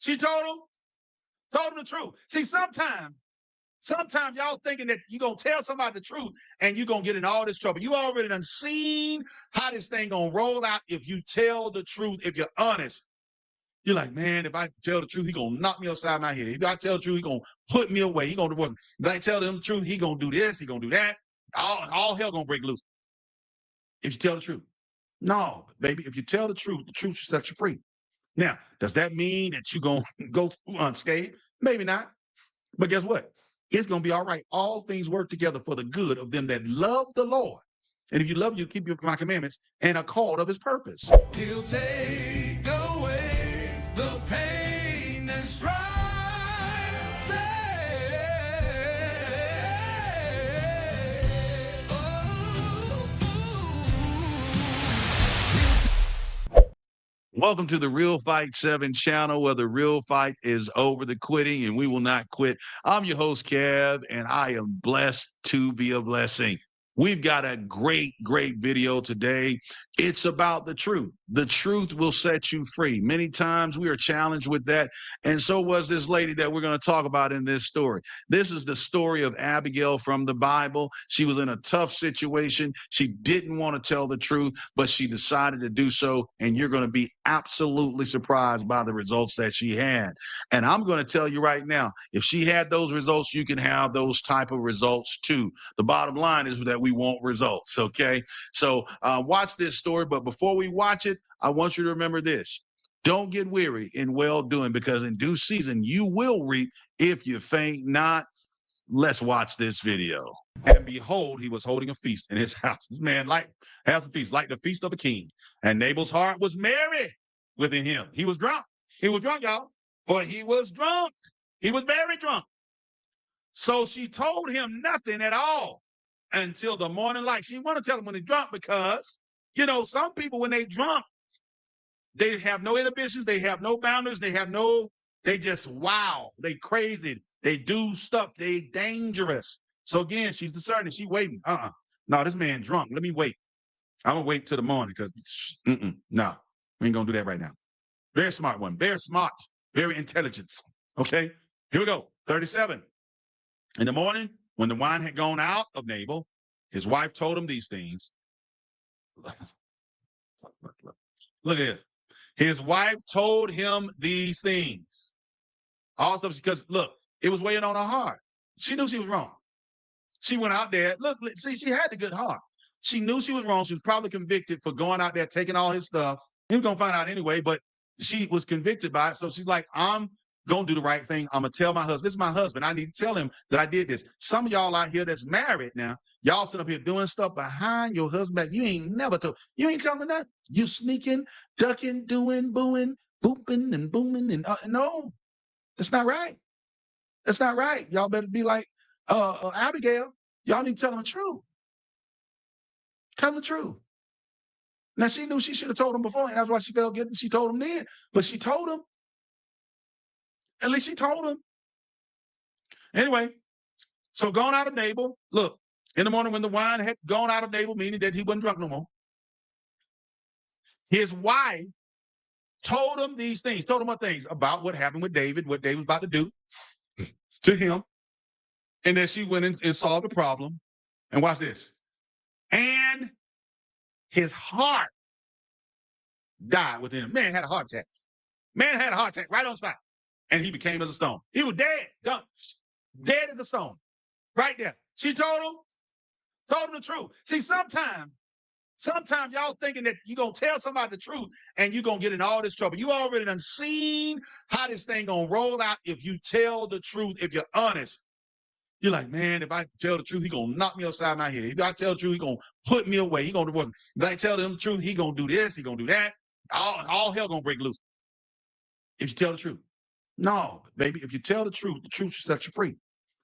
She told him the truth. See, sometimes y'all thinking that you're going to tell somebody the truth and you're going to get in all this trouble. You already done seen how this thing going to roll out if you tell the truth, if you're honest. You're like, man, if I tell the truth, he going to knock me upside my head. If I tell the truth, he going to put me away. He going to divorce me. If I tell him the truth, he going to do this, he going to do that. All hell going to break loose if you tell the truth. No, baby, if you tell the truth should set you free. Now, does that mean that you're going to go unscathed? Maybe not. But guess what? It's going to be all right. All things work together for the good of them that love the Lord. And if you love you, keep my commandments and are called of his purpose. He'll take away the pain and strife. Welcome to the Real Fight 7 channel, where the real fight is over the quitting, and we will not quit. I'm your host, Kev, and I am blessed to be a blessing. We've got a great video today. It's about the truth. The truth will set you free. Many times we are challenged with that, and so was this lady that we're going to talk about in this story. This is the story of Abigail from the Bible. She was in a tough situation. She didn't want to tell the truth, but she decided to do so, and you're going to be absolutely surprised by the results that she had. And I'm going to tell you right now, if she had those results, you can have those type of results too. The bottom line is that we want results, okay? So watch this story, but before we watch it, I want you to remember this. Don't get weary in well-doing, because in due season you will reap if you faint not. Let's watch this video. And behold, he was holding a feast in his house. This man has a feast, like the feast of a king. And Nabal's heart was merry within him. He was drunk. He was drunk, y'all. For he was drunk. He was very drunk. So she told him nothing at all until the morning light. She didn't want to tell him when he's drunk because, you know, some people, when they drunk, they have no inhibitions. They have no boundaries. They just wow. They crazy. They do stuff. They dangerous. So again, she's discerning. She waiting. No, this man drunk. Let me wait. I'm going to wait till the morning because, no, we ain't going to do that right now. Very smart one. Very smart. Very intelligent. Okay, here we go. 37. In the morning, when the wine had gone out of Nabal, his wife told him these things. Look at it. His wife told him these things. Also, because, look, it was weighing on her heart. She knew she was wrong. She went out there. Look, see, she had the good heart. She knew she was wrong. She was probably convicted for going out there, taking all his stuff. He was going to find out anyway, but she was convicted by it. So she's like, I'm going to do the right thing. I'm going to tell my husband. This is my husband. I need to tell him that I did this. Some of y'all out here that's married now, y'all sit up here doing stuff behind your husband back. You ain't never told. You ain't telling him that. You sneaking, ducking, doing, booing, booping, and booming. And no, that's not right. That's not right. Y'all better be like Abigail. Y'all need to tell him the truth. Tell him the truth. Now, she knew she should have told him before, and that's why she felt guilty. She told him then, but she told him. At least she told him. Anyway, so gone out of Nabal. Look, in the morning when the wine had gone out of Nabal, meaning that he wasn't drunk no more, his wife told him these things, told him what things about what happened with David, what David was about to do to him. And then she went in and solved the problem. And watch this. And his heart died within him. Man had a heart attack. Man had a heart attack right on spot. And he became as a stone. He was dead. Done. Dead as a stone. Right there. She told him the truth. See, sometimes y'all thinking that you're going to tell somebody the truth and you're going to get in all this trouble. You already done seen how this thing going to roll out if you tell the truth, if you're honest. You're like, man, if I tell the truth, he going to knock me upside my head. If I tell the truth, he going to put me away. He going to divorce me. If I tell him the truth, he going to do this, he going to do that. All hell going to break loose if you tell the truth. No, baby, if you tell the truth should set you free.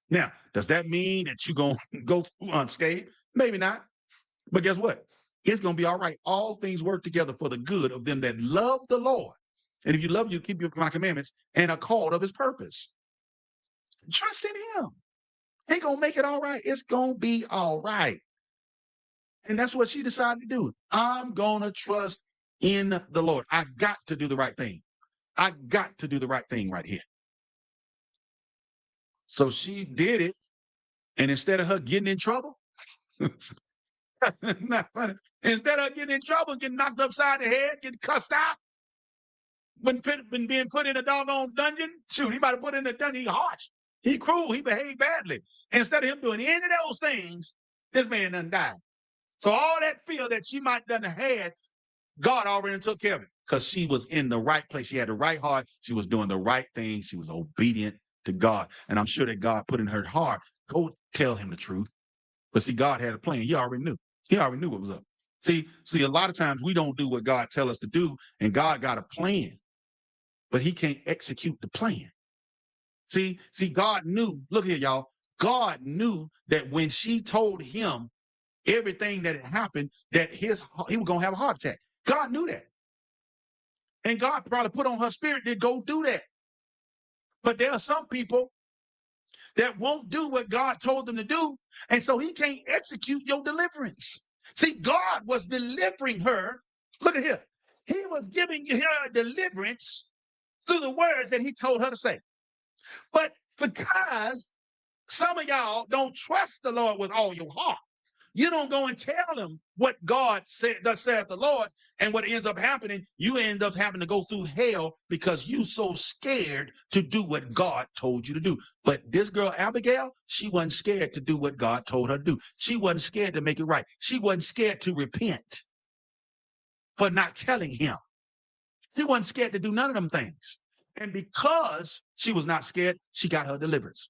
Now, does that mean that you're going to go unscathed? Maybe not. But guess what? It's going to be all right. All things work together for the good of them that love the Lord. And if you love you, keep my commandments and are called of his purpose. Trust in him. He going to make it all right. It's going to be all right. And that's what she decided to do. I'm going to trust in the Lord. I got to do the right thing. I got to do the right thing right here. So she did it. And instead of her getting in trouble, not funny. Instead of getting in trouble, getting knocked upside the head, getting cussed out, when being put in a doggone dungeon, shoot, he might have put in a dungeon. He harsh, he cruel, he behaved badly. Instead of him doing any of those things, this man done died. So all that fear that she might done had, God already took care of it because she was in the right place. She had the right heart. She was doing the right thing. She was obedient to God. And I'm sure that God put in her heart, go tell him the truth. But see, God had a plan. He already knew. He already knew what was up. See, a lot of times we don't do what God tell us to do, and God got a plan, but he can't execute the plan. See, God knew, look here, y'all. God knew that when she told him everything that had happened, that he was going to have a heart attack. God knew that. And God probably put on her spirit to go do that. But there are some people that won't do what God told them to do. And so he can't execute your deliverance. See, God was delivering her. Look at here. He was giving her deliverance through the words that he told her to say. But because some of y'all don't trust the Lord with all your heart, you don't go and tell him what God said, thus saith the Lord, and what ends up happening, you end up having to go through hell because you so scared to do what God told you to do. But this girl, Abigail, she wasn't scared to do what God told her to do. She wasn't scared to make it right. She wasn't scared to repent for not telling him. She wasn't scared to do none of them things. And because she was not scared, she got her deliverance.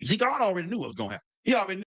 See, God already knew what was going to happen. He already knew.